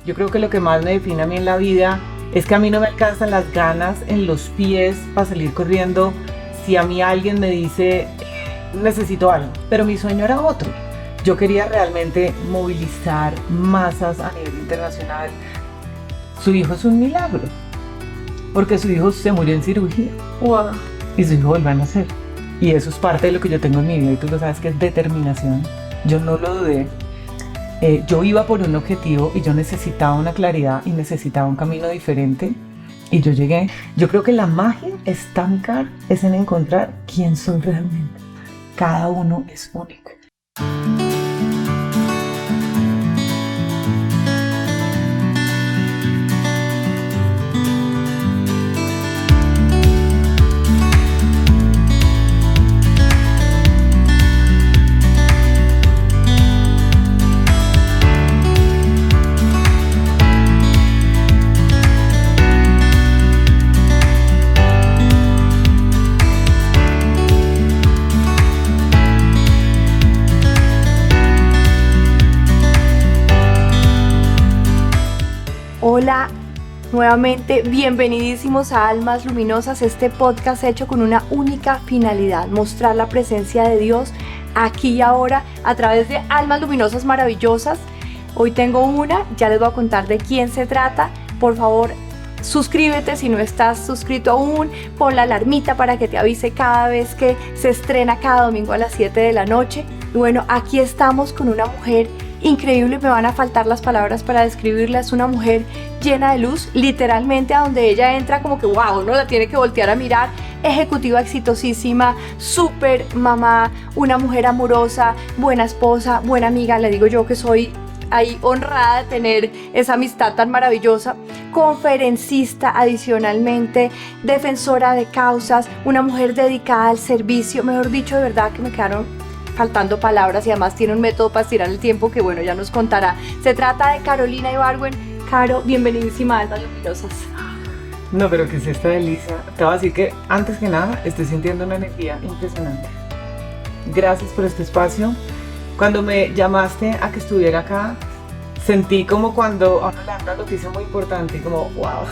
Yo creo que lo que más me define a mí en la vida es que a mí no me alcanzan las ganas en los pies para salir corriendo si a mí alguien me dice necesito algo, pero mi sueño era otro. Yo quería realmente movilizar masas a nivel internacional. Su hijo es un milagro, porque su hijo se murió en cirugía. Wow. Y su hijo vuelve a nacer. Y eso es parte de lo que yo tengo en mi vida, y tú lo sabes, que es determinación. Yo no lo dudé. Yo iba por un objetivo y yo necesitaba una claridad y necesitaba un camino diferente. Y yo llegué. Yo creo que la magia está, mi cara, es en encontrar quién soy realmente. Cada uno es único. Hola, nuevamente bienvenidísimos a Almas Luminosas, este podcast hecho con una única finalidad: mostrar la presencia de Dios aquí y ahora a través de almas luminosas maravillosas. Hoy tengo una, ya les voy a contar de quién se trata. Por favor, suscríbete si no estás suscrito aún, pon la alarmita para que te avise cada vez que se estrena cada domingo a las 7 de la noche. Y bueno, aquí estamos con una mujer increíble, me van a faltar las palabras para describirla. Es una mujer llena de luz, literalmente a donde ella entra como que wow, uno la tiene que voltear a mirar. Ejecutiva exitosísima, súper mamá, una mujer amorosa, buena esposa, buena amiga. Le digo yo que soy ahí honrada de tener esa amistad tan maravillosa. Conferencista adicionalmente, defensora de causas, una mujer dedicada al servicio. Mejor dicho, de verdad que me quedaron faltando palabras, y además tiene un método para estirar el tiempo que bueno, ya nos contará. Se trata de Carolina Ibargüen. Caro, bienvenidísima a Almas Luminosas. No, pero que es esta delicia. Te voy a decir que antes que nada estoy sintiendo una energía impresionante. Gracias por este espacio. Cuando me llamaste a que estuviera acá, sentí como cuando a uno le dan una noticia muy importante y como wow,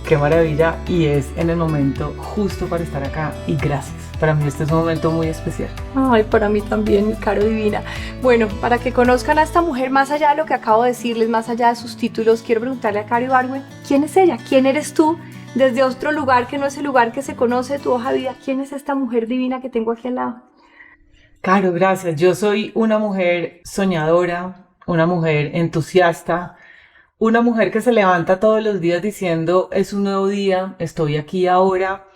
qué maravilla, y es en el momento justo para estar acá, y gracias. Para mí este es un momento muy especial. Ay, para mí también, mi Caro divina. Bueno, para que conozcan a esta mujer, más allá de lo que acabo de decirles, más allá de sus títulos, quiero preguntarle a Caro Ibargüen, ¿quién es ella? ¿Quién eres tú? Desde otro lugar que no es el lugar que se conoce, tu hoja de vida, ¿quién es esta mujer divina que tengo aquí al lado? Caro, gracias. Yo soy una mujer soñadora, una mujer entusiasta, una mujer que se levanta todos los días diciendo es un nuevo día, estoy aquí ahora.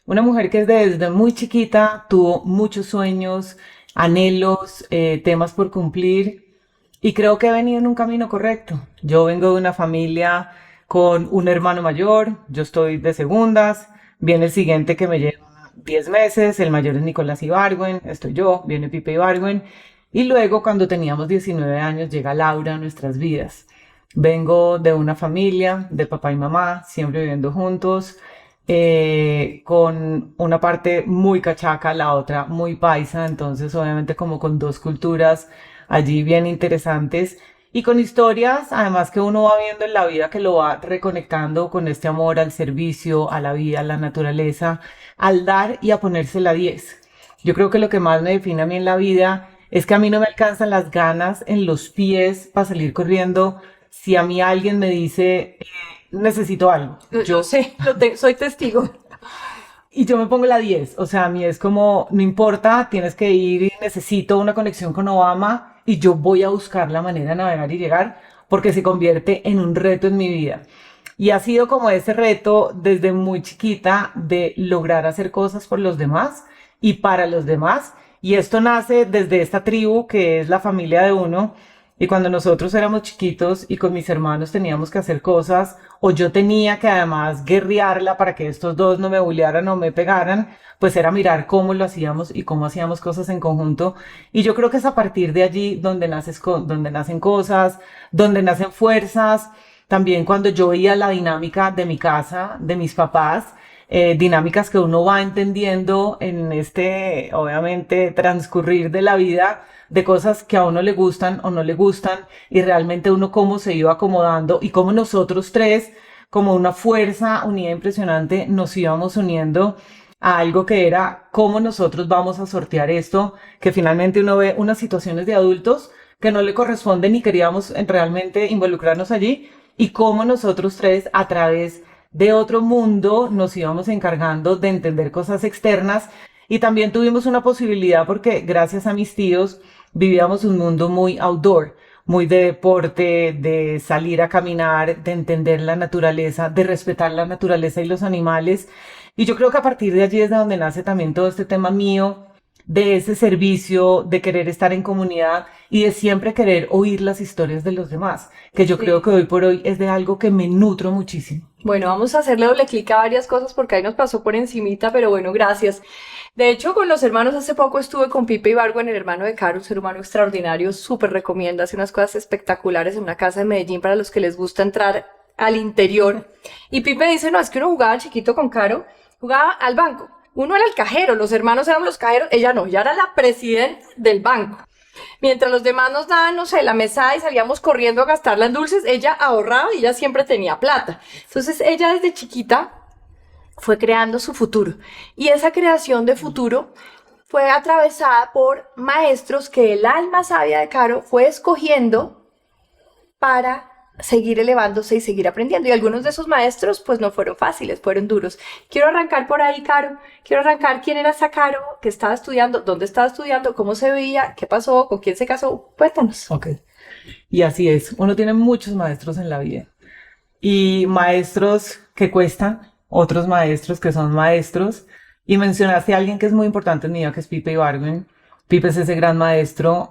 Una mujer que desde muy chiquita tuvo muchos sueños, anhelos, temas por cumplir, y creo que he venido en un camino correcto. Yo vengo de una familia con un hermano mayor, yo estoy de segundas, viene el siguiente que me lleva 10 meses, el mayor es Nicolás Ibargüen, estoy yo, viene Pipe Ibargüen, y luego cuando teníamos 19 años llega Laura a nuestras vidas. Vengo de una familia de papá y mamá, siempre viviendo juntos, con una parte muy cachaca, la otra muy paisa, entonces obviamente como con dos culturas allí bien interesantes, y con historias además que uno va viendo en la vida que lo va reconectando con este amor al servicio, a la vida, a la naturaleza, al dar y a ponerse la 10. Yo creo que lo que más me define a mí en la vida es que a mí no me alcanzan las ganas en los pies para salir corriendo si a mí alguien me dice necesito algo. Yo sé, soy testigo. Y yo me pongo la 10, o sea, a mí es como, no importa, tienes que ir y necesito una conexión con Obama, y yo voy a buscar la manera de navegar y llegar, porque se convierte en un reto en mi vida. Y ha sido como ese reto desde muy chiquita de lograr hacer cosas por los demás y para los demás. Y esto nace desde esta tribu que es la familia de uno. Y cuando nosotros éramos chiquitos y con mis hermanos teníamos que hacer cosas, o yo tenía que además guerrearla para que estos dos no me bullearan o me pegaran, pues era mirar cómo lo hacíamos y cómo hacíamos cosas en conjunto. Y yo creo que es a partir de allí donde nacen cosas, donde nacen fuerzas. También cuando yo veía la dinámica de mi casa, de mis papás, dinámicas que uno va entendiendo en este, obviamente, transcurrir de la vida, de cosas que a uno le gustan o no le gustan, y realmente uno cómo se iba acomodando y cómo nosotros tres, como una fuerza unida impresionante, nos íbamos uniendo a algo que era cómo nosotros vamos a sortear esto, que finalmente uno ve unas situaciones de adultos que no le corresponden y queríamos realmente involucrarnos allí, y cómo nosotros tres a través de otro mundo nos íbamos encargando de entender cosas externas. Y también tuvimos una posibilidad porque gracias a mis tíos vivíamos un mundo muy outdoor, muy de deporte, de salir a caminar, de entender la naturaleza, de respetar la naturaleza y los animales. Y yo creo que a partir de allí es de donde nace también todo este tema mío, de ese servicio, de querer estar en comunidad y de siempre querer oír las historias de los demás, que yo creo que hoy por hoy es de algo que me nutro muchísimo. Bueno, vamos a hacerle doble clic a varias cosas porque ahí nos pasó por encimita, pero bueno, gracias. De hecho, con los hermanos hace poco estuve con Pipe Ibargüen, el hermano de Caro, un ser humano extraordinario, súper recomiendo, hace unas cosas espectaculares en una casa de Medellín para los que les gusta entrar al interior. Y Pipe dice, no, es que uno jugaba chiquito con Caro, jugaba al banco. Uno era el cajero, los hermanos eran los cajeros, ella no, ella era la presidenta del banco. Mientras los demás nos daban, no sé, la mesada y salíamos corriendo a gastarla en dulces, ella ahorraba y ella siempre tenía plata. Entonces ella desde chiquita fue creando su futuro. Y esa creación de futuro fue atravesada por maestros que el alma sabia de Caro fue escogiendo para seguir elevándose y seguir aprendiendo. Y algunos de esos maestros pues no fueron fáciles, fueron duros. Quiero arrancar por ahí, Caro. Quiero arrancar quién era esa Caro, qué estaba estudiando, dónde estaba estudiando, cómo se veía, qué pasó, con quién se casó. Cuéntanos. Ok. Y así es. Uno tiene muchos maestros en la vida. Y maestros que cuestan, otros maestros que son maestros. Y mencionaste a alguien que es muy importante en mi vida, que es Pipe Ibargüen. Pipe es ese gran maestro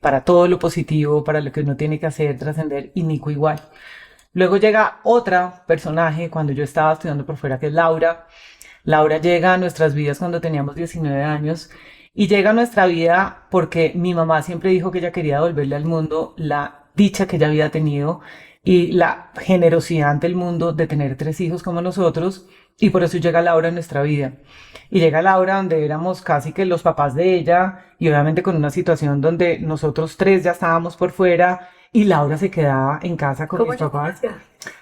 para todo lo positivo, para lo que uno tiene que hacer, trascender, y Nico igual. Luego llega otra personaje cuando yo estaba estudiando por fuera, que es Laura. Laura llega a nuestras vidas cuando teníamos 19 años y llega a nuestra vida porque mi mamá siempre dijo que ella quería devolverle al mundo la dicha que ella había tenido y la generosidad ante el mundo de tener 3 hijos como nosotros, y por eso llega Laura a nuestra vida. Y llega Laura donde éramos casi que los papás de ella y obviamente con una situación donde nosotros 3 ya estábamos por fuera y Laura se quedaba en casa con mis papás.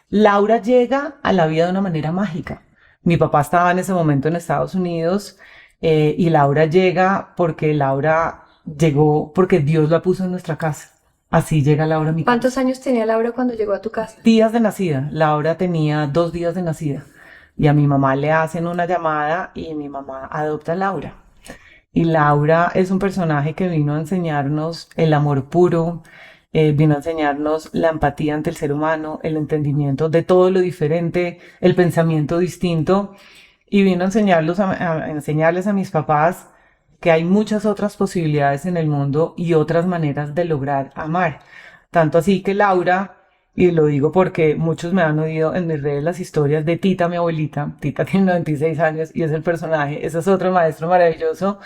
Laura llega a la vida de una manera mágica. Mi papá estaba en ese momento en Estados Unidos y Laura llega porque Laura llegó porque Dios la puso en nuestra casa. Así llega Laura a mi casa. ¿Cuántos años tenía Laura cuando llegó a tu casa? Días de nacida. Laura tenía 2 días de nacida. Y a mi mamá le hacen una llamada y mi mamá adopta a Laura. Y Laura es un personaje que vino a enseñarnos el amor puro, vino a enseñarnos la empatía ante el ser humano, el entendimiento de todo lo diferente, el pensamiento distinto, y vino a enseñarles a mis papás que hay muchas otras posibilidades en el mundo y otras maneras de lograr amar. Tanto así que Laura, y lo digo porque muchos me han oído en mis redes las historias de Tita, mi abuelita. Tita tiene 96 años y es el personaje, ese es otro maestro maravilloso.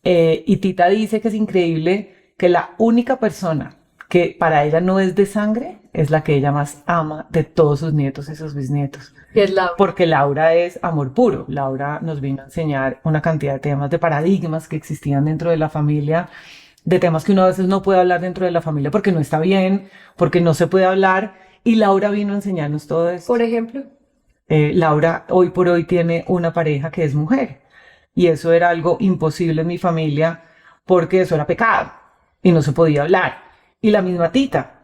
Y Tita dice que es increíble que la única persona que para ella no es de sangre es la que ella más ama de todos sus nietos y sus bisnietos. Y es Laura. Porque Laura es amor puro. Laura nos vino a enseñar una cantidad de temas, de paradigmas que existían dentro de la familia, de temas que uno a veces no puede hablar dentro de la familia porque no está bien, porque no se puede hablar, y Laura vino a enseñarnos todo eso. Por ejemplo, Laura hoy por hoy tiene una pareja que es mujer, y eso era algo imposible en mi familia porque eso era pecado y no se podía hablar. Y la misma Tita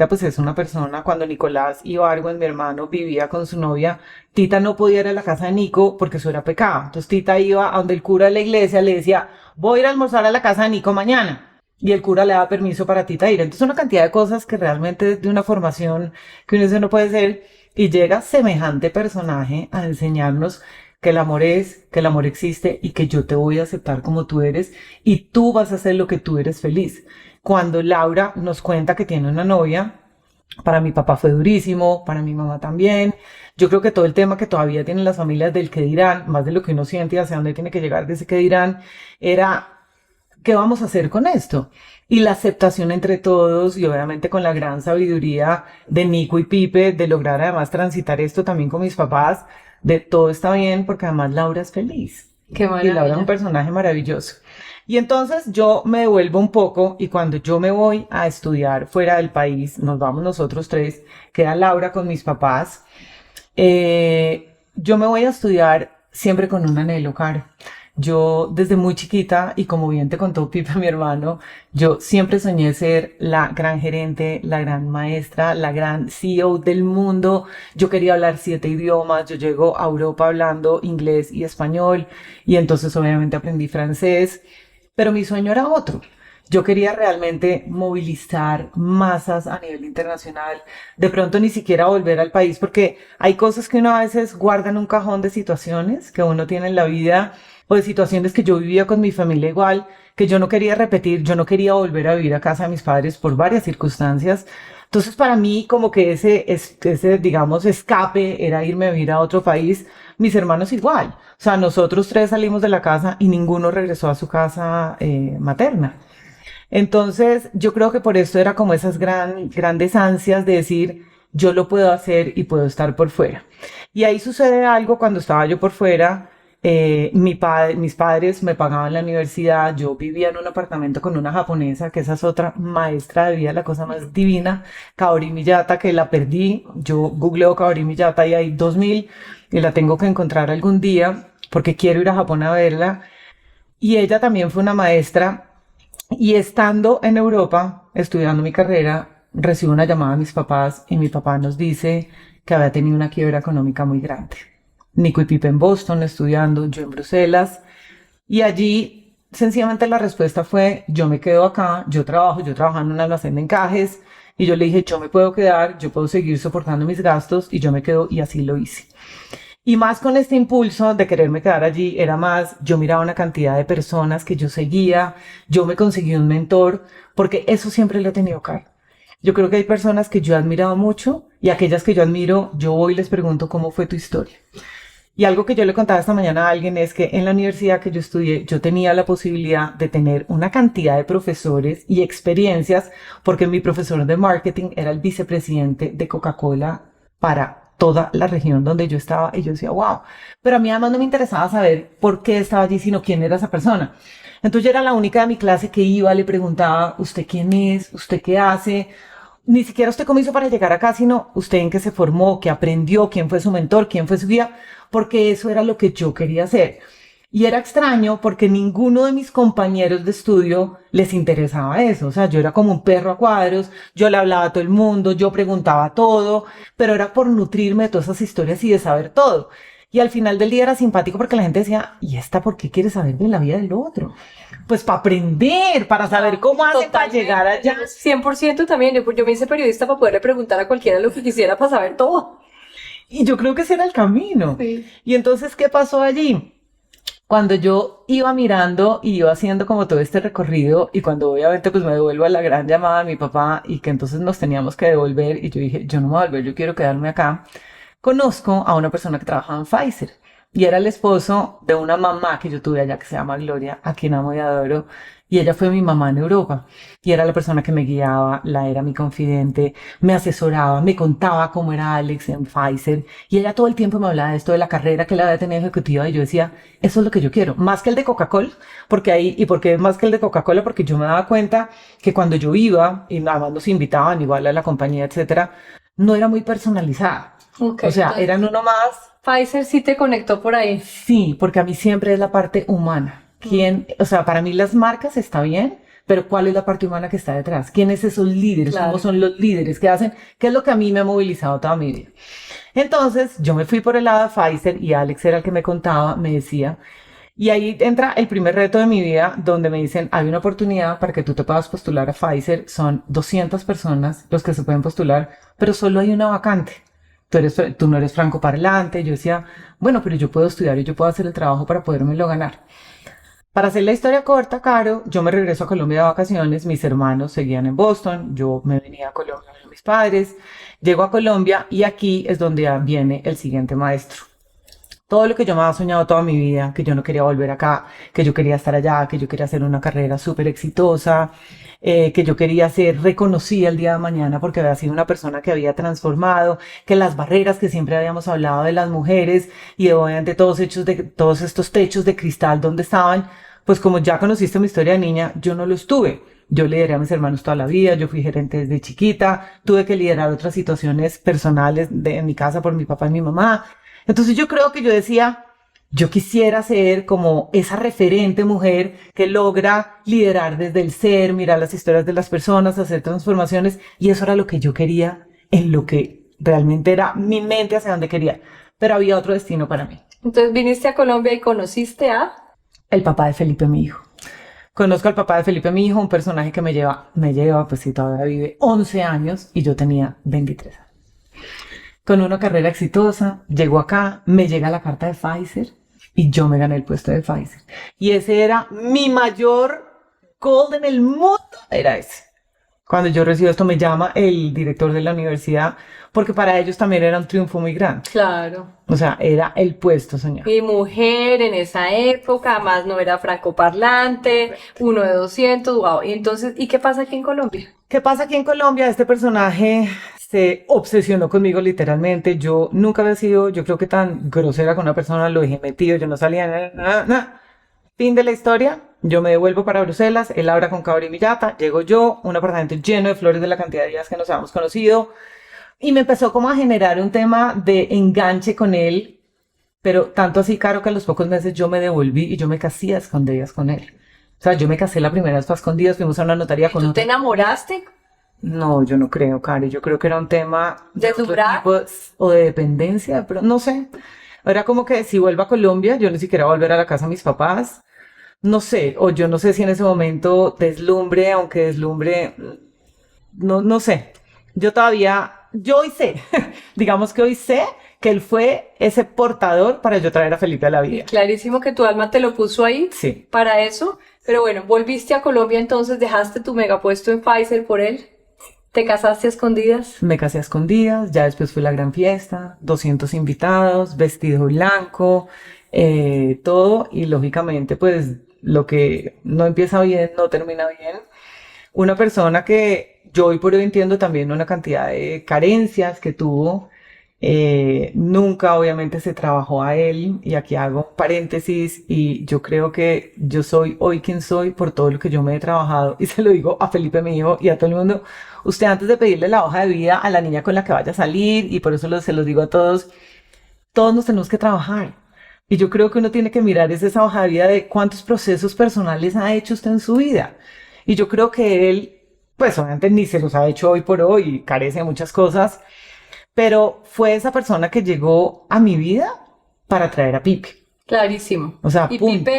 pues es una persona, cuando Nicolás Ibargüen, mi hermano, vivía con su novia, Tita no podía ir a la casa de Nico porque eso era pecado. Entonces Tita iba a donde el cura de la iglesia le decía, voy a ir a almorzar a la casa de Nico mañana. Y el cura le da permiso para Tita ir. Entonces una cantidad de cosas que realmente es de una formación que uno dice no puede ser. Y llega semejante personaje a enseñarnos que el amor es, que el amor existe y que yo te voy a aceptar como tú eres y tú vas a hacer lo que tú eres feliz. Cuando Laura nos cuenta que tiene una novia, para mi papá fue durísimo, para mi mamá también. Yo creo que todo el tema que todavía tienen las familias del qué dirán, más de lo que uno siente y hacia dónde tiene que llegar de ese qué dirán, era ¿qué vamos a hacer con esto? Y la aceptación entre todos y obviamente con la gran sabiduría de Nico y Pipe de lograr además transitar esto también con mis papás, de todo está bien porque además Laura es feliz. Qué Y Laura es un maravilla. personaje maravilloso. Y entonces yo me devuelvo un poco y cuando yo me voy a estudiar fuera del país, nos vamos nosotros tres, queda Laura con mis papás, yo me voy a estudiar siempre con un anhelo, Caro. Yo desde muy chiquita, y como bien te contó Pipe, mi hermano, yo siempre soñé ser la gran gerente, la gran maestra, la gran CEO del mundo. Yo quería hablar 7 idiomas. Yo llego a Europa hablando inglés y español, y entonces obviamente aprendí francés, pero mi sueño era otro. Yo quería realmente movilizar masas a nivel internacional, de pronto ni siquiera volver al país, porque hay cosas que uno a veces guarda en un cajón de situaciones que uno tiene en la vida o de situaciones que yo vivía con mi familia igual, que yo no quería repetir, yo no quería volver a vivir a casa de mis padres por varias circunstancias. Entonces para mí como que ese digamos, escape era irme a vivir a otro país. Mis hermanos igual. O sea, nosotros tres salimos de la casa y ninguno regresó a su casa materna. Entonces, yo creo que por eso era como esas grandes ansias de decir, yo lo puedo hacer y puedo estar por fuera. Y ahí sucede algo cuando estaba yo por fuera. Mis padres me pagaban la universidad, yo vivía en un apartamento con una japonesa, que esa es otra maestra de vida, la cosa más divina, Kaori Miyata, que la perdí. Yo googleo Kaori Miyata y hay 2000 y la tengo que encontrar algún día porque quiero ir a Japón a verla. Y ella también fue una maestra y estando en Europa, estudiando mi carrera, recibo una llamada de mis papás y mi papá nos dice que había tenido una quiebra económica muy grande. Nico y Pipe en Boston estudiando, yo en Bruselas. Y allí, sencillamente la respuesta fue, yo me quedo acá, yo trabajo en un almacén de encajes. Y yo le dije, yo me puedo quedar, yo puedo seguir soportando mis gastos y yo me quedo y así lo hice. Y más con este impulso de quererme quedar allí, era más, yo miraba una cantidad de personas que yo seguía, yo me conseguí un mentor, porque eso siempre lo he tenido claro. Yo creo que hay personas que yo he admirado mucho y aquellas que yo admiro, yo voy y les pregunto cómo fue tu historia. Y algo que yo le contaba esta mañana a alguien es que en la universidad que yo estudié, yo tenía la posibilidad de tener una cantidad de profesores y experiencias, porque mi profesor de marketing era el vicepresidente de Coca-Cola para toda la región donde yo estaba, y yo decía, wow, pero a mí además no me interesaba saber por qué estaba allí, sino quién era esa persona. Entonces yo era la única de mi clase que iba, le preguntaba, ¿usted quién es? ¿Usted qué hace? Ni siquiera usted cómo hizo para llegar acá, sino usted en qué se formó, qué aprendió, quién fue su mentor, quién fue su guía, porque eso era lo que yo quería hacer. Y era extraño porque ninguno de mis compañeros de estudio les interesaba eso. O sea, yo era como un perro a cuadros, yo le hablaba a todo el mundo, yo preguntaba todo, pero era por nutrirme de todas esas historias y de saber todo. Y al final del día era simpático porque la gente decía, ¿y esta por qué quiere saber de la vida del otro? Pues para aprender, para saber cómo hace para llegar allá. 100% también. Yo me hice periodista para poderle preguntar a cualquiera lo que quisiera para saber todo. Y yo creo que ese era el camino. Sí. Y entonces, ¿qué pasó allí? Cuando yo iba mirando y iba haciendo como todo este recorrido y cuando obviamente pues me devuelvo a la gran llamada de mi papá y que entonces nos teníamos que devolver y yo dije, yo no me voy a volver, yo quiero quedarme acá, conozco a una persona que trabajaba en Pfizer y era el esposo de una mamá que yo tuve allá que se llama Gloria, a quien amo y adoro, y ella fue mi mamá en Europa y era la persona que me guiaba, era mi confidente, me asesoraba, me contaba cómo era Alex en Pfizer y ella todo el tiempo me hablaba de esto de la carrera que la había tenido ejecutiva y yo decía, eso es lo que yo quiero, más que el de Coca-Cola, porque ahí, ¿y por qué más que el de Coca-Cola? Porque yo me daba cuenta que cuando yo iba, y además nos invitaban igual a la compañía, etcétera, no era muy personalizada. Okay, o sea, eran uno más. Pfizer sí te conectó por ahí. Sí, porque a mí siempre es la parte humana. O sea, para mí las marcas está bien, pero ¿cuál es la parte humana que está detrás? ¿Quiénes esos líderes? Claro. ¿Cómo son los líderes? ¿Qué hacen? ¿Qué es lo que a mí me ha movilizado toda mi vida? Entonces, yo me fui por el lado de Pfizer y Alex era el que me contaba, me decía, y ahí entra el primer reto de mi vida, donde me dicen, hay una oportunidad para que tú te puedas postular a Pfizer, son 200 personas los que se pueden postular, pero solo hay una vacante. Tú no eres francoparlante. Yo decía, bueno, pero yo puedo estudiar y yo puedo hacer el trabajo para podérmelo ganar. Para hacer la historia corta, Caro, yo me regreso a Colombia de vacaciones, mis hermanos seguían en Boston, yo me venía a Colombia con mis padres, llego a Colombia y aquí es donde ya viene el siguiente maestro. todo lo que yo me había soñado toda mi vida, que yo no quería volver acá, que yo quería estar allá, que yo quería hacer una carrera súper exitosa, que yo quería ser reconocida el día de mañana porque había sido una persona que había transformado, que las barreras que siempre habíamos hablado de las mujeres y obviamente todos estos techos de cristal donde estaban, pues como ya conociste mi historia de niña, yo no los tuve. Yo lideré a mis hermanos toda la vida, yo fui gerente desde chiquita, tuve que liderar otras situaciones personales en mi casa por mi papá y mi mamá. Entonces yo creo que yo decía, yo quisiera ser como esa referente mujer que logra liderar desde el ser, mirar las historias de las personas, hacer transformaciones, y eso era lo que yo quería, en lo que realmente era mi mente hacia donde quería. Pero había otro destino para mí. Entonces viniste a Colombia y conociste a... El papá de Felipe, mi hijo. Conozco al papá de Felipe, mi hijo, un personaje que me lleva, pues sí, todavía vive 11 años y yo tenía 23 años. Con una carrera exitosa, llegó acá, me llega la carta de Pfizer y yo me gané el puesto de Pfizer. Y ese era mi mayor goal en el mundo, era ese. Cuando yo recibo esto me llama el director de la universidad porque para ellos también era un triunfo muy grande. Claro. O sea, era el puesto soñado. Y mujer en esa época, además no era francoparlante, uno de 200, wow. Y entonces, ¿y qué pasa aquí en Colombia? ¿Qué pasa aquí en Colombia? Este personaje se obsesionó conmigo literalmente. Yo nunca había sido, yo creo que tan grosera con una persona, lo dejé metido, yo no salía, nada. Fin de la historia, yo me devuelvo para Bruselas, él habla con Cabri Villata, llego yo, un apartamento lleno de flores de la cantidad de días que nos habíamos conocido, y me empezó como a generar un tema de enganche con él, pero tanto así, Caro, que a los pocos meses yo me devolví y yo me casé a escondidas con él. O sea, yo me casé la primera vez a escondidas, fuimos a una notaría con ¿Tú te enamoraste? No, yo no creo, Cari. Yo creo que era un tema ¿De otro durar? tipo o de dependencia, pero no sé. Era como que si vuelvo a Colombia, yo ni siquiera volver a la casa de mis papás. No sé, o yo no sé si en ese momento deslumbre, aunque deslumbre, no sé. Yo hoy sé, digamos que hoy sé que él fue ese portador para yo traer a Felipe a la vida. Clarísimo que tu alma te lo puso ahí Sí. para eso. Pero bueno, volviste a Colombia, entonces dejaste tu megapuesto en Pfizer por él. ¿Te casaste a escondidas? Me casé a escondidas, ya después fue la gran fiesta, 200 invitados, vestido blanco, todo, y lógicamente pues lo que no empieza bien, no termina bien. Una persona que yo hoy por hoy entiendo también una cantidad de carencias que tuvo, nunca obviamente se trabajó a él, y aquí hago paréntesis, y yo creo que yo soy hoy quien soy por todo lo que yo me he trabajado, y se lo digo a Felipe, mi hijo, y a todo el mundo. Usted antes de pedirle la hoja de vida a la niña con la que vaya a salir, y por eso se los digo a todos nos tenemos que trabajar. Y yo creo que uno tiene que mirar esa hoja de vida de cuántos procesos personales ha hecho usted en su vida. Y yo creo que él, pues obviamente ni se los ha hecho hoy por hoy y carece de muchas cosas, pero fue esa persona que llegó a mi vida para traer a Pipe. Clarísimo. O sea, y punto.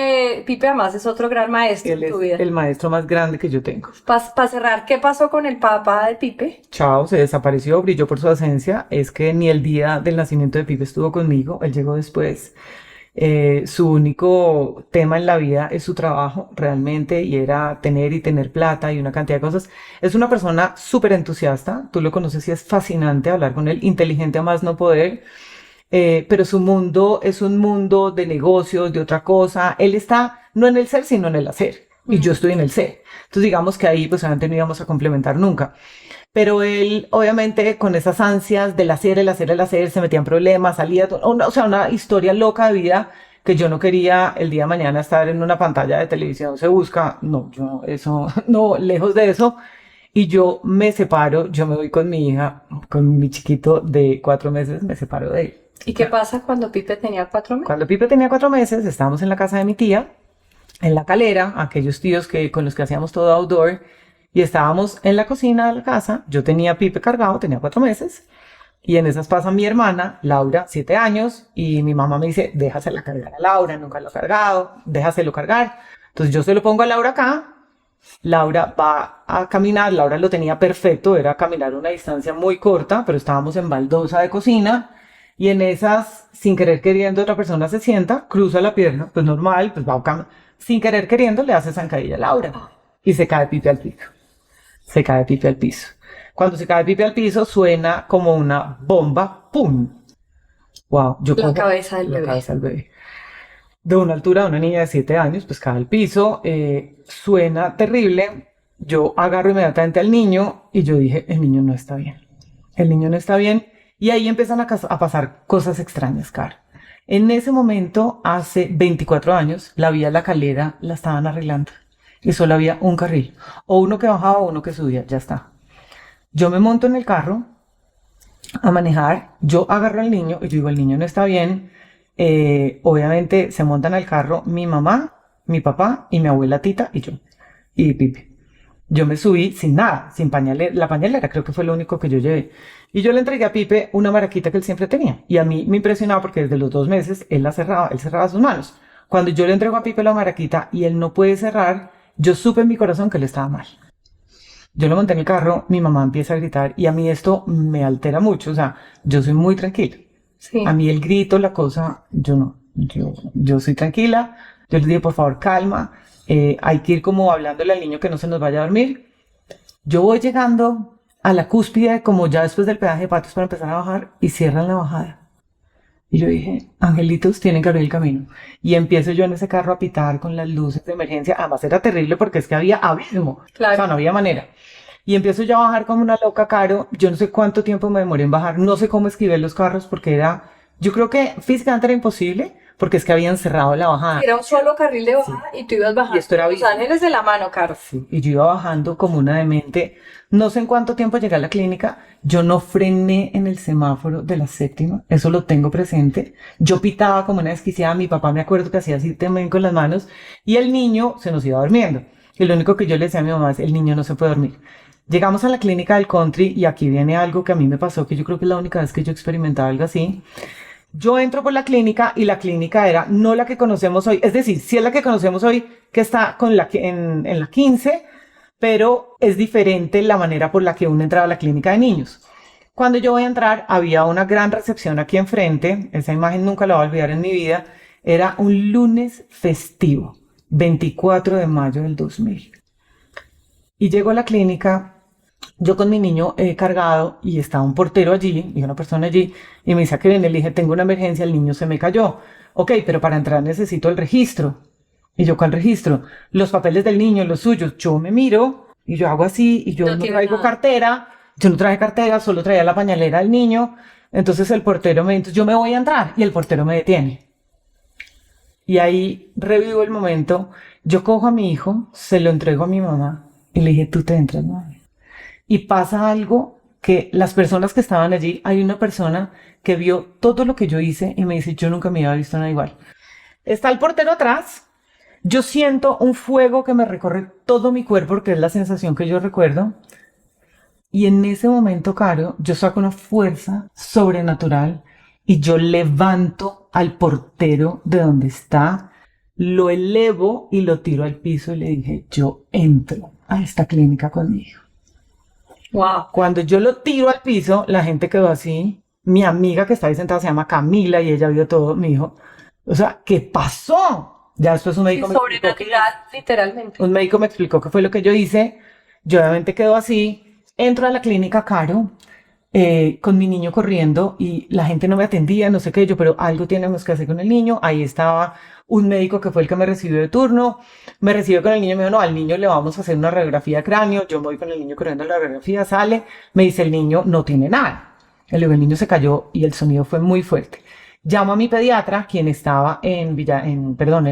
Pipe además es otro gran maestro Él en tu es vida. el maestro más grande que yo tengo. Para cerrar, ¿qué pasó con el papá de Pipe? Chao, se desapareció, brilló por su ausencia. Es que ni el día del nacimiento de Pipe estuvo conmigo, él llegó después. Su único tema en la vida es su trabajo, realmente, y era tener plata y una cantidad de cosas. Es una persona súper entusiasta, tú lo conoces y es fascinante hablar con él, inteligente a más no poder, pero su mundo es un mundo de negocios, de otra cosa. Él está no en el ser, sino en el hacer, y yo estoy en el ser. Entonces digamos que ahí pues obviamente no íbamos a complementar nunca. Pero él, obviamente, con esas ansias del hacer, se metía en problemas, salía, o sea, una historia loca de vida que yo no quería el día de mañana estar en una pantalla de televisión. Se busca, no, yo, eso, no, lejos de eso. Y yo me separo, yo me voy con mi hija, con mi chiquito de 4 meses, me separo de él. ¿Y qué pasa cuando Pipe tenía 4 meses? Cuando Pipe tenía 4 meses, estábamos en la casa de mi tía, en La Calera, aquellos tíos con los que hacíamos todo outdoor. Y estábamos en la cocina de la casa, yo tenía a Pipe cargado, tenía 4 meses, y en esas pasa mi hermana, Laura, 7 años, y mi mamá me dice, déjasela cargar a Laura, nunca lo ha cargado, déjaselo cargar. Entonces yo se lo pongo a Laura acá, Laura va a caminar, Laura lo tenía perfecto, era caminar una distancia muy corta, pero estábamos en baldosa de cocina, y en esas, sin querer queriendo, otra persona se sienta, cruza la pierna, pues normal, pues va a sin querer queriendo, le hace zancadilla a Laura, y se cae Pipe al piso. Se cae Pipe al piso. Cuando se cae Pipe al piso suena como una bomba, ¡pum! Wow, yo La cojo cabeza del la bebé. cabeza del bebé. De una altura de una niña de 7 años, pues cae al piso, suena terrible. Yo agarro inmediatamente al niño y yo dije, el niño no está bien. El niño no está bien. Y ahí empiezan a pasar cosas extrañas, Caro. En ese momento, hace 24 años, la vía La Calera la estaban arreglando. Y solo había un carril. O uno que bajaba o uno que subía, ya está. Yo me monto en el carro a manejar, yo agarro al niño y yo digo, el niño no está bien. Obviamente se montan al carro mi mamá, mi papá y mi abuela Tita y yo. Y Pipe. Yo me subí sin nada, sin pañalera. La pañalera creo que fue lo único que yo llevé. Y yo le entregué a Pipe una maraquita que él siempre tenía. Y a mí me impresionaba porque desde los 2 meses él cerraba sus manos. Cuando yo le entrego a Pipe la maraquita y él no puede cerrar, yo supe en mi corazón que él estaba mal. Yo lo monté en el carro, mi mamá empieza a gritar y a mí esto me altera mucho. O sea, yo soy muy tranquila. Sí. A mí el grito, la cosa, yo no. Yo soy tranquila. Yo les dije, por favor, calma. Hay que ir como hablándole al niño que no se nos vaya a dormir. Yo voy llegando a la cúspide, como ya después del peaje de Patos para empezar a bajar, y cierran la bajada. Y yo dije, angelitos, tienen que abrir el camino. Y empiezo yo en ese carro a pitar con las luces de emergencia. Además era terrible porque es que había abismo. Claro. O sea, no había manera. Y empiezo yo a bajar como una loca, Caro. Yo no sé cuánto tiempo me demoré en bajar. No sé cómo esquivé los carros porque era... Yo creo que físicamente era imposible porque es que habían cerrado la bajada. Era un solo carril de bajada y tú ibas bajando. Y esto era Los abismo. ángeles de la mano, Caro. Sí, y yo iba bajando como una demente. No sé en cuánto tiempo llegué a la clínica. Yo no frené en el semáforo de la séptima. Eso lo tengo presente. Yo pitaba como una desquiciada. Mi papá me acuerdo que hacía así también con las manos. Y el niño se nos iba durmiendo. Y lo único que yo le decía a mi mamá es, el niño no se puede dormir. Llegamos a la clínica del country y aquí viene algo que a mí me pasó, que yo creo que es la única vez que yo experimentaba algo así. Yo entro por la clínica y la clínica era no la que conocemos hoy, es decir, sí es la que conocemos hoy, que está en la 15, pero es diferente la manera por la que uno entraba a la clínica de niños. Cuando yo voy a entrar, había una gran recepción aquí enfrente, esa imagen nunca la voy a olvidar en mi vida, era un lunes festivo, 24 de mayo del 2000. Y llego a la clínica, yo con mi niño cargado y estaba un portero allí y una persona allí y me dice que viene, le dije, tengo una emergencia, el niño se me cayó. Ok, pero para entrar necesito el registro. Y yo, ¿cuál registro? Los papeles del niño, los suyos. Yo me miro y yo hago así y yo no traigo nada. Cartera. Yo no traje cartera, solo traía la pañalera del niño. Entonces el portero me dice, entonces yo me voy a entrar y el portero me detiene. Y ahí revivo el momento. Yo cojo a mi hijo, se lo entrego a mi mamá y le dije, tú te entras, mami. Y pasa algo que las personas que estaban allí, hay una persona que vio todo lo que yo hice y me dice, yo nunca me había visto nada igual. Está el portero atrás, yo siento un fuego que me recorre todo mi cuerpo, porque es la sensación que yo recuerdo. Y en ese momento, Caro, yo saco una fuerza sobrenatural y yo levanto al portero de donde está, lo elevo y lo tiro al piso y le dije, yo entro a esta clínica conmigo. Wow. Cuando yo lo tiro al piso, la gente quedó así. Mi amiga que está ahí sentada se llama Camila y ella vio todo, me dijo, o sea, ¿qué pasó? Ya después un médico me explicó Sobrenatural, literalmente. un médico me explicó qué fue lo que yo hice. Yo obviamente quedo así, entro a la clínica, Caro, con mi niño corriendo y la gente no me atendía, no sé qué, yo, pero algo tenemos que hacer con el niño. Ahí estaba un médico que fue el que me recibió de turno, me recibió con el niño, me dijo, no, al niño le vamos a hacer una radiografía de cráneo. Yo me voy con el niño corriendo a la radiografía, sale, me dice, el niño no tiene nada. El niño se cayó y el sonido fue muy fuerte. Llamo a mi pediatra, quien estaba en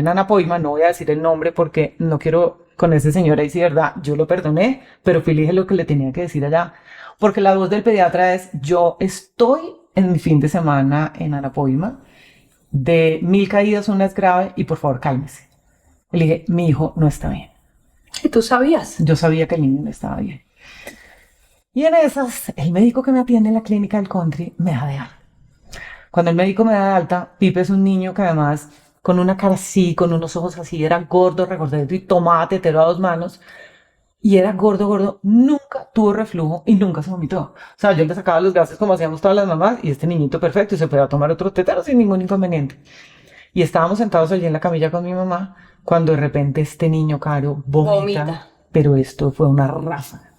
Anapoima, no voy a decir el nombre porque no quiero con ese señor ahí, sí, verdad, yo lo perdoné, pero fui y le dije lo que le tenía que decir allá, porque la voz del pediatra es, yo estoy en mi fin de semana en Anapoima, de 1000 caídas una es grave y por favor cálmese. Le dije, mi hijo no está bien. ¿Y tú sabías? Yo sabía que el niño no estaba bien. Y en esas, el médico que me atiende en la clínica del country me da de alta. Cuando el médico me da de alta, Pipe es un niño que además, con una cara así, con unos ojos así, era gordo, regordete y tomaba tetero a 2 manos. Y era gordo, nunca tuvo reflujo y nunca se vomitó. O sea, yo le sacaba los gases como hacíamos todas las mamás y este niñito perfecto y se podía tomar otro tetero sin ningún inconveniente. Y estábamos sentados allí en la camilla con mi mamá cuando de repente este niño, Caro, vomita. Pero esto fue una ráfaga.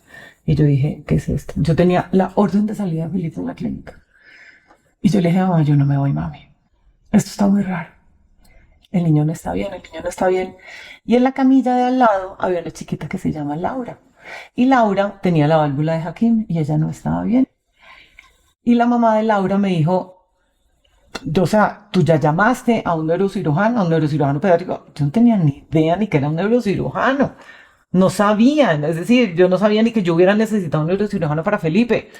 Y yo dije, ¿qué es esto? Yo tenía la orden de salida de Felipe en la clínica. Y yo le dije, mamá, yo no me voy, mami. Esto está muy raro. El niño no está bien, el niño no está bien. Y en la camilla de al lado había una chiquita que se llama Laura. Y Laura tenía la válvula de Hakim y ella no estaba bien. Y la mamá de Laura me dijo, o sea, tú ya llamaste a un neurocirujano pediátrico. Yo no tenía ni idea ni que era un neurocirujano. No sabían, es decir, yo no sabía ni que yo hubiera necesitado un neurocirujano para Felipe.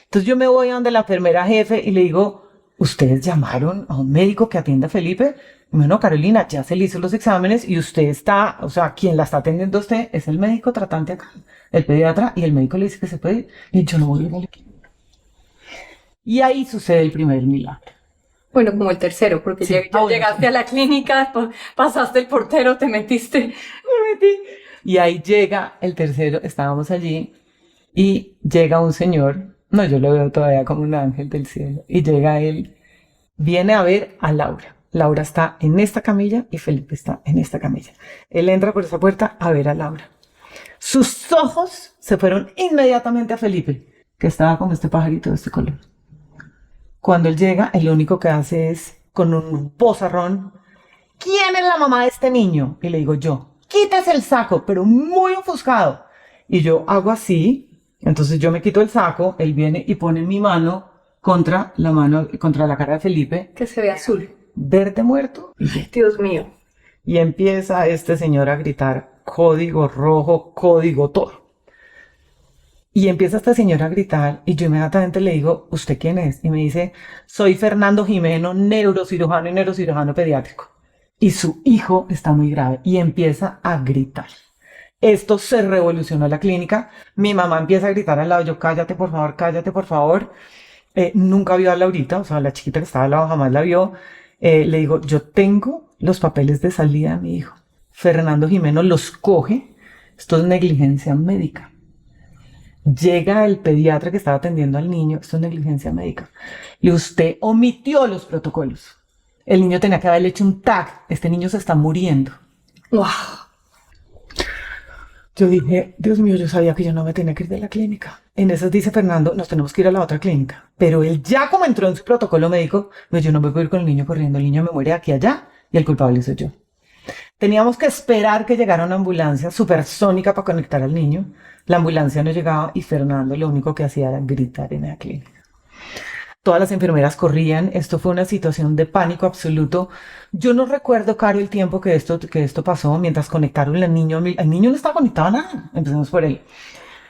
Entonces yo me voy a donde la enfermera jefe y le digo, ¿ustedes llamaron a un médico que atienda a Felipe? Y me dijo, no, Carolina, ya se le hizo los exámenes y usted está, o sea, quien la está atendiendo a usted es el médico tratante acá, el pediatra, y el médico le dice que se puede ir. Y yo no voy a ir al equipo. Y ahí sucede el primer milagro. Bueno, como el tercero, porque Sí. ya llegaste a la clínica, pasaste el portero, te metiste. Me metí. Y ahí llega el tercero, estábamos allí, y llega un señor, no, yo lo veo todavía como un ángel del cielo, y llega él, viene a ver a Laura. Laura está en esta camilla y Felipe está en esta camilla. Él entra por esa puerta a ver a Laura. Sus ojos se fueron inmediatamente a Felipe, que estaba con este pajarito de este color. Cuando él llega, él lo único que hace es, con un vozarrón, ¿quién es la mamá de este niño? Y le digo yo, quítese el saco, pero muy ofuscado. Y yo hago así, entonces yo me quito el saco, él viene y pone mi mano contra la cara de Felipe, Que se ve azul. verde muerto, Dios mío. y empieza este señor a gritar, código rojo, código todo. Y empieza esta señora a gritar y yo inmediatamente le digo, ¿usted quién es? Y me dice, soy Fernando Jimeno, neurocirujano y neurocirujano pediátrico. Y su hijo está muy grave y empieza a gritar. Esto se revolucionó la clínica. Mi mamá empieza a gritar al lado, yo cállate por favor, cállate por favor. Nunca vio a Laurita, o sea, la chiquita que estaba al lado jamás la vio. Le digo, yo tengo los papeles de salida de mi hijo. Fernando Jimeno los coge. Esto es negligencia médica. Llega el pediatra que estaba atendiendo al niño, esto es negligencia médica, y usted omitió los protocolos. El niño tenía que haberle hecho un TAC, este niño se está muriendo. ¡Wow! Yo dije, Dios mío, yo sabía que yo no me tenía que ir de la clínica. En esas dice Fernando, nos tenemos que ir a la otra clínica. Pero él ya como entró en su protocolo médico, pues yo no me puedo ir con el niño corriendo, el niño me muere aquí allá y el culpable soy yo. Teníamos que esperar que llegara una ambulancia supersónica para conectar al niño. La ambulancia no llegaba y Fernando lo único que hacía era gritar en la clínica. Todas las enfermeras corrían. Esto fue una situación de pánico absoluto. Yo no recuerdo, Caro, el tiempo que esto pasó mientras conectaron al niño. El niño no estaba conectado a nada. Empecemos por él.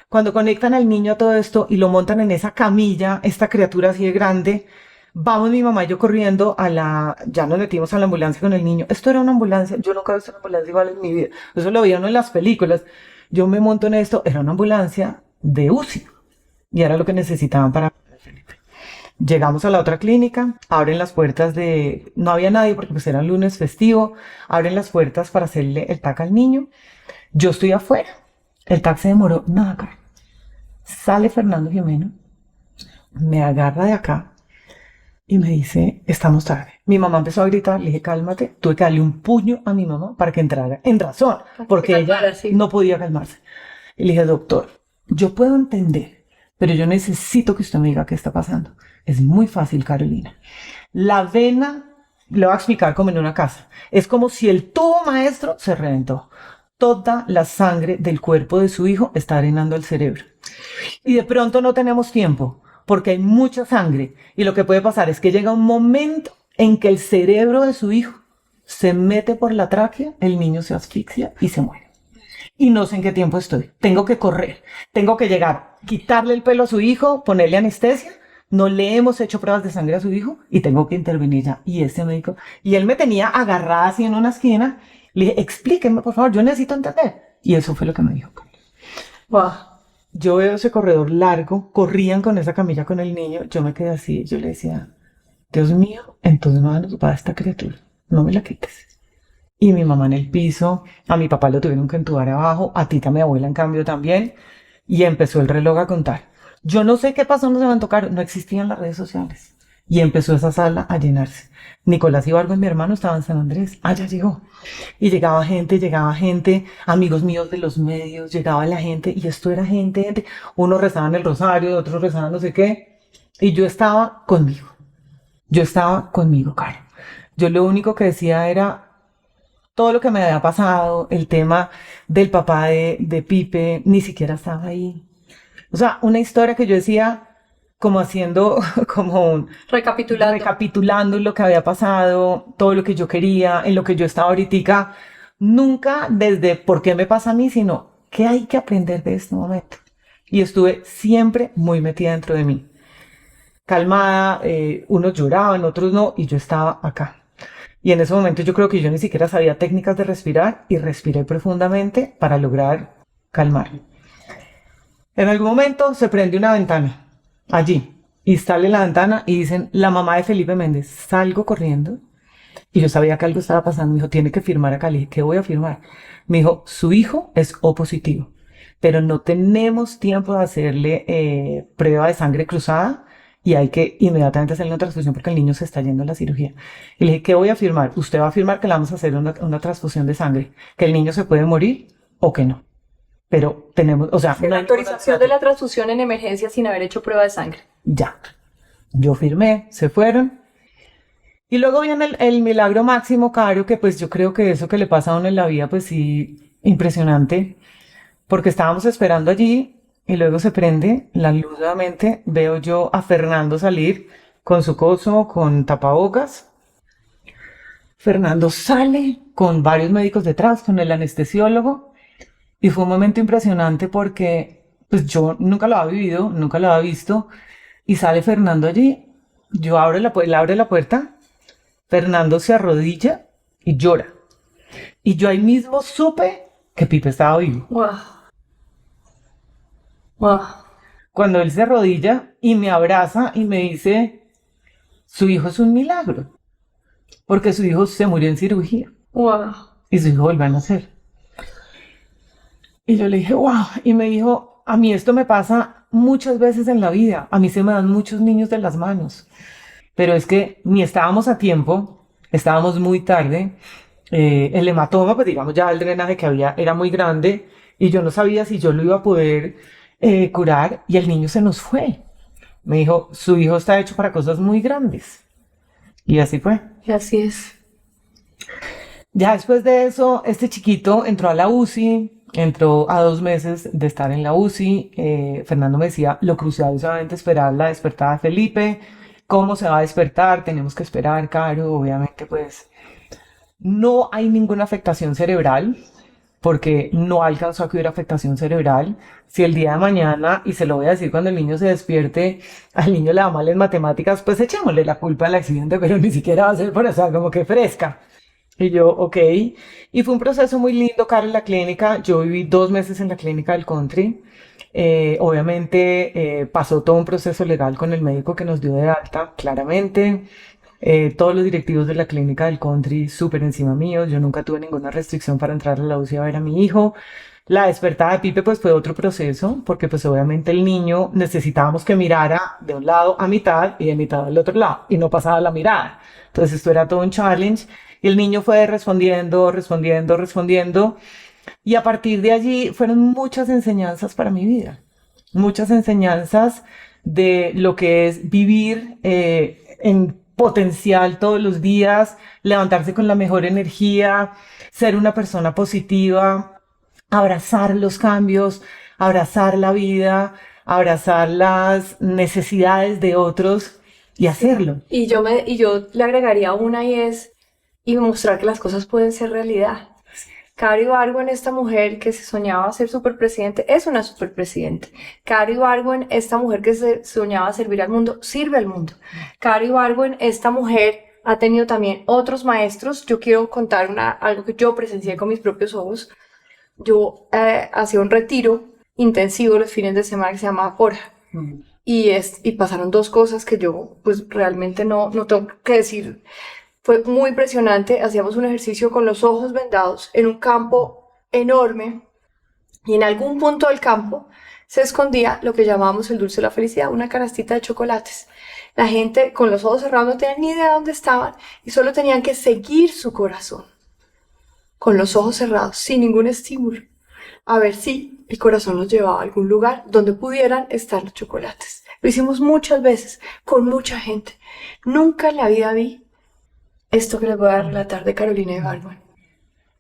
Cuando conectan al niño a todo esto y lo montan en esa camilla, esta criatura así de grande, vamos mi mamá y yo corriendo ya nos metimos a la ambulancia con el niño. Esto era una ambulancia, yo nunca he visto una ambulancia igual en mi vida. Eso lo veía uno en las películas. Yo me monto en esto, era una ambulancia de UCI. Y era lo que necesitaban para Felipe. Llegamos a la otra clínica, abren las puertas no había nadie porque pues era el lunes festivo, abren las puertas para hacerle el TAC al niño. Yo estoy afuera, el TAC se demoró nada, Carlos. Sale Fernando Jimeno, me agarra de acá y me dice, estamos tarde. Mi mamá empezó a gritar, le dije, cálmate. Tuve que darle un puño a mi mamá para que entrara en razón, porque ella no podía calmarse. Y le dije, doctor, yo puedo entender, pero yo necesito que usted me diga qué está pasando. Es muy fácil, Carolina. La vena, le voy a explicar como en una casa, es como si el tubo maestro se reventó. Toda la sangre del cuerpo de su hijo está drenando el cerebro. Y de pronto no tenemos tiempo, porque hay mucha sangre. Y lo que puede pasar es que llega un momento en que el cerebro de su hijo se mete por la tráquea, el niño se asfixia y se muere. Y no sé en qué tiempo estoy. Tengo que correr, tengo que llegar, quitarle el pelo a su hijo, ponerle anestesia. No le hemos hecho pruebas de sangre a su hijo y tengo que intervenir ya. Y este médico, y él me tenía agarrada así en una esquina. Le dije, explíqueme por favor, yo necesito entender. Y eso fue lo que me dijo. Wow. Yo veo ese corredor largo, corrían con esa camilla con el niño, yo me quedé así, yo le decía, Dios mío, en tus manos va esta criatura, no me la quites. Y mi mamá en el piso, a mi papá lo tuvieron que entubar abajo, a Tita, mi abuela en cambio también, y empezó el reloj a contar. Yo no sé qué pasó, no se van a tocar, no existían las redes sociales. Y empezó esa sala a llenarse. Nicolás Ibargo y mi hermano estaban en San Andrés. Ya llegó. Y llegaba gente, amigos míos de los medios, llegaba la gente, y esto era gente. Unos rezaban el rosario, otros rezaban no sé qué. Y yo estaba conmigo. Yo estaba conmigo, Caro. Yo lo único que decía era todo lo que me había pasado, el tema del papá de Pipe, ni siquiera estaba ahí. O sea, una historia que yo decía como haciendo, recapitulando lo que había pasado, todo lo que yo quería, en lo que yo estaba ahorita, nunca desde por qué me pasa a mí, sino qué hay que aprender de este momento. Y estuve siempre muy metida dentro de mí, calmada, unos lloraban, otros no, y yo estaba acá. Y en ese momento yo creo que yo ni siquiera sabía técnicas de respirar y respiré profundamente para lograr calmarme. En algún momento se prende una ventana, allí, y sale la ventana y dicen, la mamá de Felipe Méndez. Salgo corriendo y yo sabía que algo estaba pasando. Me dijo, tiene que firmar acá. Le dije, ¿qué voy a firmar? Me dijo, su hijo es O positivo, pero no tenemos tiempo de hacerle prueba de sangre cruzada y hay que inmediatamente hacerle una transfusión porque el niño se está yendo a la cirugía. Y le dije, ¿qué voy a firmar? Usted va a firmar que le vamos a hacer una transfusión de sangre, que el niño se puede morir o que no. Pero tenemos, o sea, la autorización de la transfusión en emergencia sin haber hecho prueba de sangre. Ya. Yo firmé, se fueron. Y luego viene el milagro máximo, Caro, que pues yo creo que eso que le pasa a uno en la vida, pues sí, impresionante. Porque estábamos esperando allí y luego se prende la luz nuevamente. Veo yo a Fernando salir con su coso, con tapabocas. Fernando sale con varios médicos detrás, con el anestesiólogo. Y fue un momento impresionante porque pues yo nunca lo había vivido, nunca lo había visto. Y sale Fernando allí. Yo él abre la puerta. Fernando se arrodilla y llora. Y yo ahí mismo supe que Pipe estaba vivo. Wow. Wow. Cuando él se arrodilla y me abraza y me dice, su hijo es un milagro. Porque su hijo se murió en cirugía. Wow. Y su hijo vuelve a nacer. Y yo le dije, wow. Y me dijo, a mí esto me pasa muchas veces en la vida. A mí se me dan muchos niños de las manos. Pero es que ni estábamos a tiempo, estábamos muy tarde. El hematoma, pues digamos ya el drenaje que había era muy grande y yo no sabía si yo lo iba a poder curar y el niño se nos fue. Me dijo, su hijo está hecho para cosas muy grandes. Y así fue. Y así es. Ya después de eso, este chiquito entró a la UCI, entró a 2 meses de estar en la UCI. Fernando me decía, lo crucial es solamente esperar la despertada de Felipe. ¿Cómo se va a despertar? Tenemos que esperar, Caro. Obviamente, pues, no hay ninguna afectación cerebral, porque no alcanzó a que hubiera afectación cerebral. Si el día de mañana, y se lo voy a decir cuando el niño se despierte, al niño le va mal en matemáticas, pues echémosle la culpa al accidente, pero ni siquiera va a ser por eso, como que fresca. Y yo, ok. Y fue un proceso muy lindo, Caro, en la clínica. Yo viví 2 meses en la clínica del Country. Obviamente pasó todo un proceso legal con el médico que nos dio de alta, claramente. Todos los directivos de la clínica del Country súper encima mío. Yo nunca tuve ninguna restricción para entrar a la UCI a ver a mi hijo. La despertada de Pipe pues fue otro proceso, porque pues obviamente el niño necesitábamos que mirara de un lado a mitad y de mitad al otro lado, y no pasaba la mirada. Entonces esto era todo un challenge, y el niño fue respondiendo, y a partir de allí fueron muchas enseñanzas para mi vida. Muchas enseñanzas de lo que es vivir en potencial todos los días, levantarse con la mejor energía, ser una persona positiva, abrazar los cambios, abrazar la vida, abrazar las necesidades de otros y hacerlo. Y yo le agregaría una y mostrar que las cosas pueden ser realidad. Caro Ibargüen, esta mujer que se soñaba ser superpresidente, es una superpresidente. Caro Ibargüen, esta mujer que se soñaba servir al mundo, sirve al mundo. Caro Ibargüen, esta mujer ha tenido también otros maestros. Yo quiero contar algo que yo presencié con mis propios ojos. Yo hacía un retiro intensivo los fines de semana que se llamaba Forja. Y pasaron 2 cosas que yo pues realmente no tengo que decir. Fue muy impresionante. Hacíamos un ejercicio con los ojos vendados en un campo enorme y en algún punto del campo se escondía lo que llamábamos el dulce de la felicidad, una canastita de chocolates. La gente con los ojos cerrados no tenía ni idea de dónde estaban y solo tenían que seguir su corazón con los ojos cerrados, sin ningún estímulo, a ver si el corazón los llevaba a algún lugar donde pudieran estar los chocolates. Lo hicimos muchas veces, con mucha gente. Nunca en la vida vi esto que les voy a relatar de Carolina Ibargüen.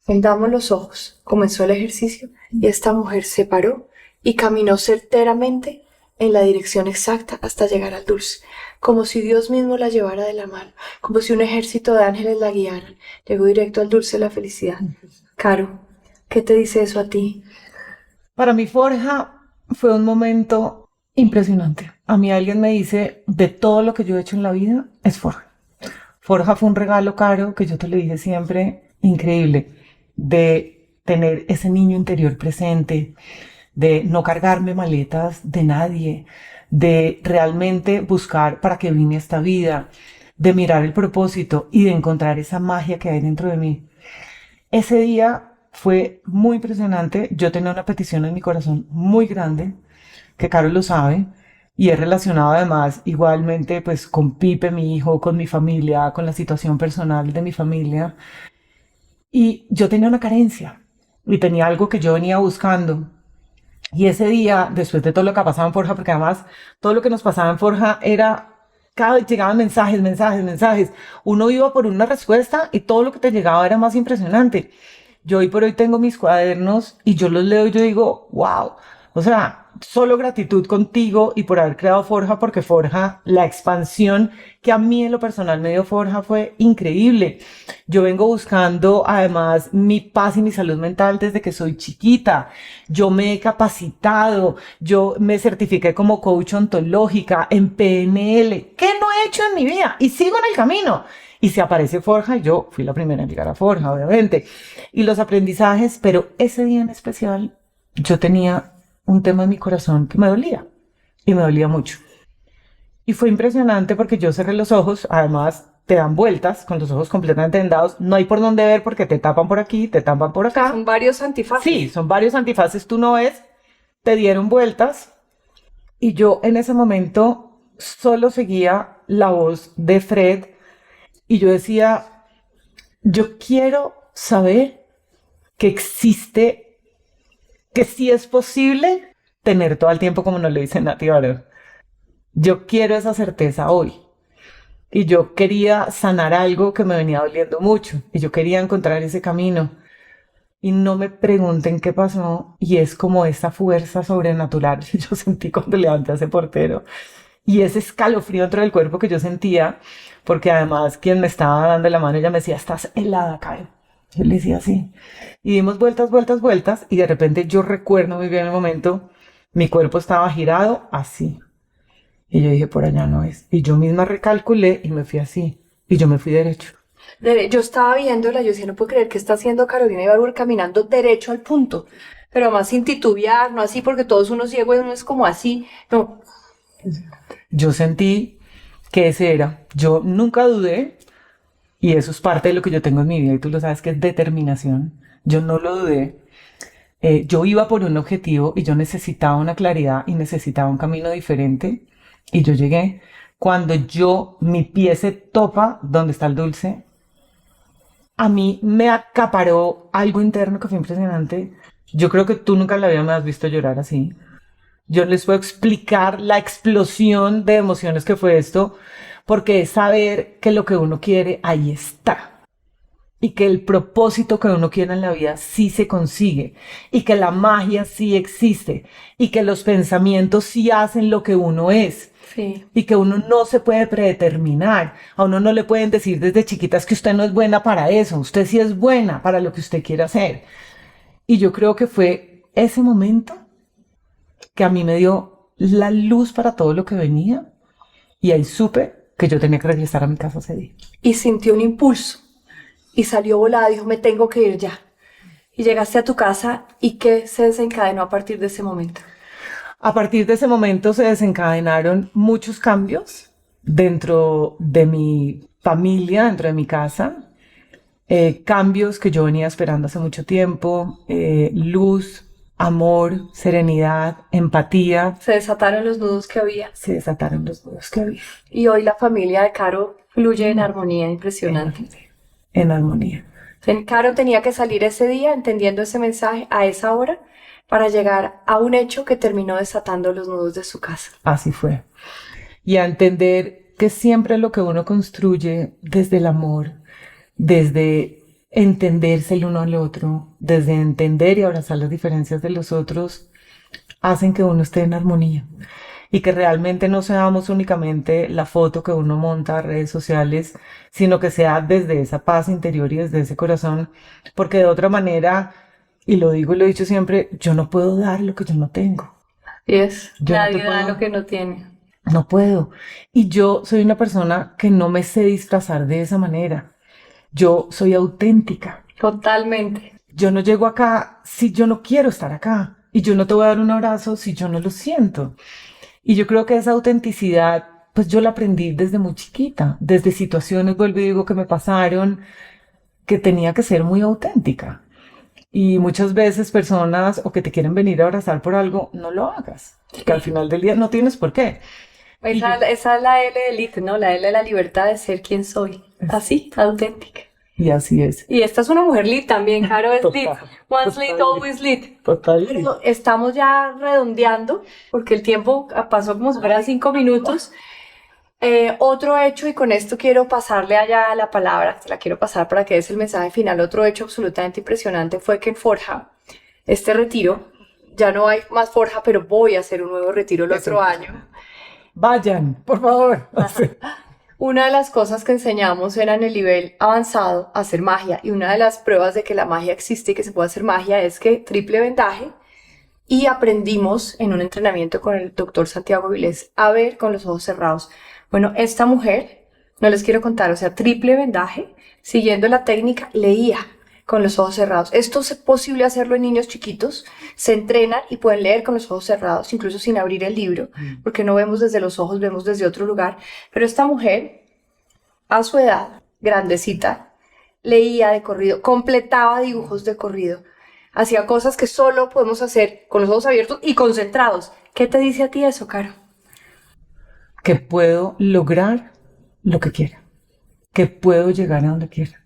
Vendamos los ojos, comenzó el ejercicio y esta mujer se paró y caminó certeramente en la dirección exacta hasta llegar al dulce, como si Dios mismo la llevara de la mano, como si un ejército de ángeles la guiaran. Llegó directo al dulce de la felicidad. Caro, ¿qué te dice eso a ti? Para mí Forja fue un momento impresionante. A mí alguien me dice, de todo lo que yo he hecho en la vida, es Forja. Forja fue un regalo, Caro, que yo te lo dije siempre, increíble, de tener ese niño interior presente, de no cargarme maletas de nadie, de realmente buscar para qué vine a esta vida, de mirar el propósito y de encontrar esa magia que hay dentro de mí. Ese día fue muy impresionante. Yo tenía una petición en mi corazón muy grande, que Caro lo sabe, y es relacionado además igualmente pues con Pipe, mi hijo, con mi familia, con la situación personal de mi familia. Y yo tenía una carencia y tenía algo que yo venía buscando. Y ese día, después de todo lo que pasaba en Forja, porque además todo lo que nos pasaba en Forja era, cada vez llegaban mensajes. Uno iba por una respuesta y todo lo que te llegaba era más impresionante. Yo hoy por hoy tengo mis cuadernos y yo los leo y yo digo, wow. O sea, solo gratitud contigo y por haber creado Forja, porque Forja, la expansión que a mí en lo personal me dio Forja fue increíble. Yo vengo buscando además mi paz y mi salud mental desde que soy chiquita. Yo me he capacitado, yo me certifiqué como coach ontológica en PNL. ¿Qué no he hecho en mi vida? Y sigo en el camino. Y se aparece Forja y yo fui la primera en llegar a Forja, obviamente. Y los aprendizajes, pero ese día en especial yo tenía un tema en mi corazón que me dolía. Y me dolía mucho. Y fue impresionante porque yo cerré los ojos, además te dan vueltas con los ojos completamente vendados, no hay por dónde ver porque te tapan por aquí, te tapan por acá. Son varios antifaces. Sí, son varios antifaces, tú no ves, te dieron vueltas y yo en ese momento solo seguía la voz de Fred y yo decía, yo quiero saber que existe, que sí es posible tener todo el tiempo como nos lo dice Nati Barón. Yo quiero esa certeza hoy. Y yo quería sanar algo que me venía doliendo mucho. Y yo quería encontrar ese camino. Y no me pregunten qué pasó. Y es como esa fuerza sobrenatural que yo sentí cuando levanté a ese portero. Y ese escalofrío dentro del cuerpo que yo sentía. Porque además quien me estaba dando la mano, ella me decía, estás helada, Kyle. Yo le decía así. Y dimos vueltas. Y de repente yo recuerdo muy bien el momento. Mi cuerpo estaba girado así. Y yo dije, por allá no es. Y yo misma recalculé y me fui así. Y yo me fui derecho. Yo estaba viéndola, yo decía, no puedo creer que está haciendo Carolina Ibargüen caminando derecho al punto. Pero más sin titubear, no así, porque todos uno ciego y uno es como así. No. Yo sentí que ese era. Yo nunca dudé. Y eso es parte de lo que yo tengo en mi vida. Y tú lo sabes que es determinación. Yo no lo dudé. Yo iba por un objetivo y yo necesitaba una claridad y necesitaba un camino diferente. Y yo llegué. Cuando mi pie se topa donde está el dulce, a mí me acaparó algo interno que fue impresionante. Yo creo que tú nunca en la vida me has visto llorar así. Yo les puedo explicar la explosión de emociones que fue esto, porque es saber que lo que uno quiere, ahí está. Y que el propósito que uno quiere en la vida sí se consigue. Y que la magia sí existe. Y que los pensamientos sí hacen lo que uno es. Sí. Y que uno no se puede predeterminar. A uno no le pueden decir desde chiquitas que usted no es buena para eso. Usted sí es buena para lo que usted quiere hacer. Y yo creo que fue ese momento que a mí me dio la luz para todo lo que venía. Y ahí supe que yo tenía que regresar a mi casa ese día. Y sintió un impulso. Y salió volada, dijo, me tengo que ir ya. Y llegaste a tu casa, ¿y qué se desencadenó a partir de ese momento? A partir de ese momento se desencadenaron muchos cambios dentro de mi familia, dentro de mi casa. Cambios que yo venía esperando hace mucho tiempo. Luz, amor, serenidad, empatía. Se desataron los nudos que había. Se desataron los nudos que había. Y hoy la familia de Caro fluye en armonía impresionante. En armonía. Caro tenía que salir ese día entendiendo ese mensaje a esa hora para llegar a un hecho que terminó desatando los nudos de su casa. Así fue. Y a entender que siempre lo que uno construye desde el amor, desde entenderse el uno al otro, desde entender y abrazar las diferencias de los otros, hacen que uno esté en armonía. Y que realmente no seamos únicamente la foto que uno monta a redes sociales, sino que sea desde esa paz interior y desde ese corazón, porque de otra manera, y lo digo y lo he dicho siempre, yo no puedo dar lo que yo no tengo. Y es, Yo no te nadie da puedo- lo que no tiene. No puedo. Y yo soy una persona que no me sé disfrazar de esa manera. Yo soy auténtica. Totalmente. Yo no llego acá si yo no quiero estar acá. Y yo no te voy a dar un abrazo si yo no lo siento. Y yo creo que esa autenticidad, pues yo la aprendí desde muy chiquita, desde situaciones, vuelvo y digo, que me pasaron, que tenía que ser muy auténtica. Y muchas veces personas o que te quieren venir a abrazar por algo, no lo hagas. Que al final del día no tienes por qué. Esa es la L de Elite, ¿no? La L de la libertad de ser quien soy. Así, auténtica. Y así es. Y esta es una mujer lit también, Caro es lit. Total, Once lit, total. always lit. Total. Pero estamos ya redondeando, porque el tiempo pasó como si fueran 5 minutos. Otro hecho, y con esto quiero pasarle allá la palabra, te la quiero pasar para que des el mensaje final. Otro hecho absolutamente impresionante fue que en Forja, este retiro, ya no hay más Forja, pero voy a hacer un nuevo retiro el otro año. Vayan, por favor. Una de las cosas que enseñamos era en el nivel avanzado a hacer magia, y una de las pruebas de que la magia existe y que se puede hacer magia es que triple vendaje, y aprendimos en un entrenamiento con el doctor Santiago Vilés a ver con los ojos cerrados. Bueno, esta mujer, no les quiero contar, o sea, triple vendaje, siguiendo la técnica, leía con los ojos cerrados. Esto es posible hacerlo en niños chiquitos, se entrenan y pueden leer con los ojos cerrados, incluso sin abrir el libro, porque no vemos desde los ojos, vemos desde otro lugar. Pero esta mujer, a su edad, grandecita, leía de corrido, completaba dibujos de corrido, hacía cosas que solo podemos hacer con los ojos abiertos y concentrados. ¿Qué te dice a ti eso, Caro? Que puedo lograr lo que quiera. Que puedo llegar a donde quiera.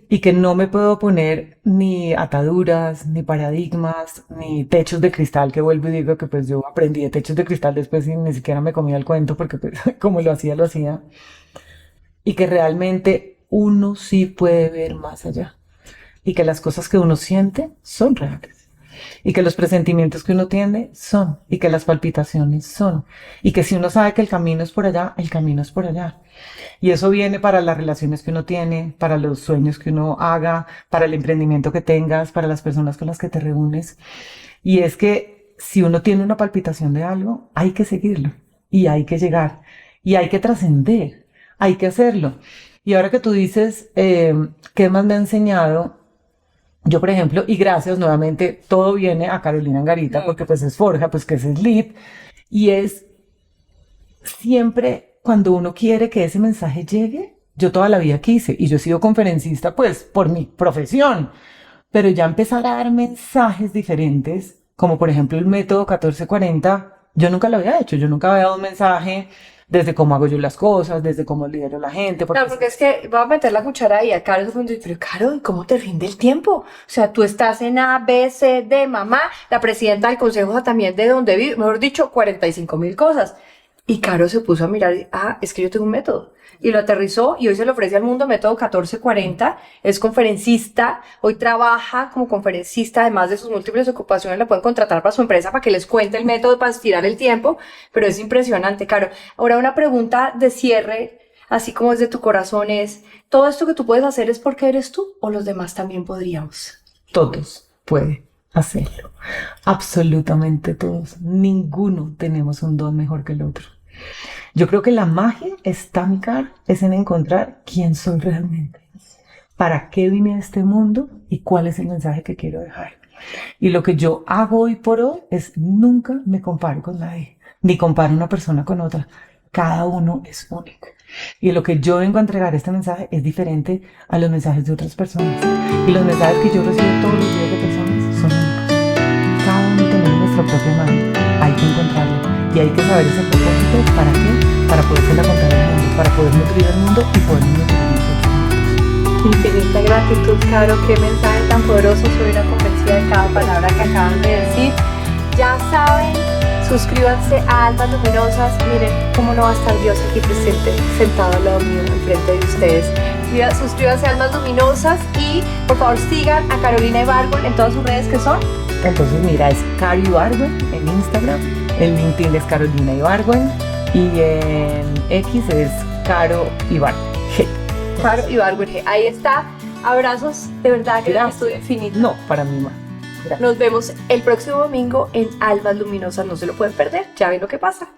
Y que no me puedo poner ni ataduras, ni paradigmas, ni techos de cristal, que vuelvo y digo que pues yo aprendí de techos de cristal después y ni siquiera me comía el cuento porque pues, como lo hacía, lo hacía. Y que realmente uno sí puede ver más allá. Y que las cosas que uno siente son reales. Y que los presentimientos que uno tiene son. Y que las palpitaciones son. Y que si uno sabe que el camino es por allá, el camino es por allá. Y eso viene para las relaciones que uno tiene, para los sueños que uno haga, para el emprendimiento que tengas, para las personas con las que te reúnes. Y es que si uno tiene una palpitación de algo, hay que seguirlo. Y hay que llegar. Y hay que trascender. Hay que hacerlo. Y ahora que tú dices, ¿qué más me ha enseñado? Yo, por ejemplo, y gracias nuevamente, todo viene a Carolina Angarita, porque pues es Forja, pues que es Lit, y es siempre cuando uno quiere que ese mensaje llegue. Yo toda la vida quise, y yo he sido conferencista pues por mi profesión, pero ya empezar a dar mensajes diferentes, como por ejemplo el método 1440, yo nunca lo había hecho, yo nunca había dado un mensaje desde cómo hago yo las cosas, desde cómo lidero a la gente. No, porque es que voy a meter la cuchara ahí a Caro, pero Caro, ¿y cómo te rinde el tiempo? O sea, tú estás en A, B, C, D, mamá, la presidenta del consejo también de donde vive, mejor dicho, 45.000 cosas. Y Caro se puso a mirar, es que yo tengo un método. Y lo aterrizó y hoy se lo ofrece al mundo, método 1440, es conferencista, hoy trabaja como conferencista, además de sus múltiples ocupaciones, la pueden contratar para su empresa para que les cuente el método para estirar el tiempo, pero es impresionante, Caro. Ahora una pregunta de cierre, así como es de tu corazón, es, ¿todo esto que tú puedes hacer es porque eres tú o los demás también podríamos? Todos pueden hacerlo, absolutamente todos, ninguno tenemos un don mejor que el otro. Yo creo que la magia está, mi Caro, es en encontrar quién soy realmente, para qué vine a este mundo y cuál es el mensaje que quiero dejar. Y lo que yo hago hoy por hoy es nunca me comparo con nadie, ni comparo una persona con otra. Cada uno es único. Y lo que yo vengo a entregar este mensaje es diferente a los mensajes de otras personas. Y los mensajes que yo recibo todos los días de personas son únicos. Cada uno tenemos nuestra propia magia. Hay que encontrarla. Y hay que saber ese propósito. ¿Para qué? Para podérsela contar al mundo, para poder nutrir al mundo y poder nutrir a nosotros. Infinita gratitud, Caro. Qué mensaje tan poderoso. Soy una convencida de cada palabra que acaban de decir. Ya saben, suscríbanse a Almas Luminosas. Miren cómo no va a estar Dios aquí presente, sentado al lado mío, enfrente de ustedes. Suscríbanse a Almas Luminosas y por favor sigan a Carolina Ibargüen en todas sus redes, que son. Entonces mira, es Caro Ibargüen en Instagram, en LinkedIn es Carolina Ibargüen y en X es Caro Ibargüen. Caro Ibargüen. Ahí está. Abrazos, de verdad que Gracias. estudio infinito. No, para mí más. Gracias. Nos vemos el próximo domingo en Almas Luminosas. No se lo pueden perder. Ya ven lo que pasa.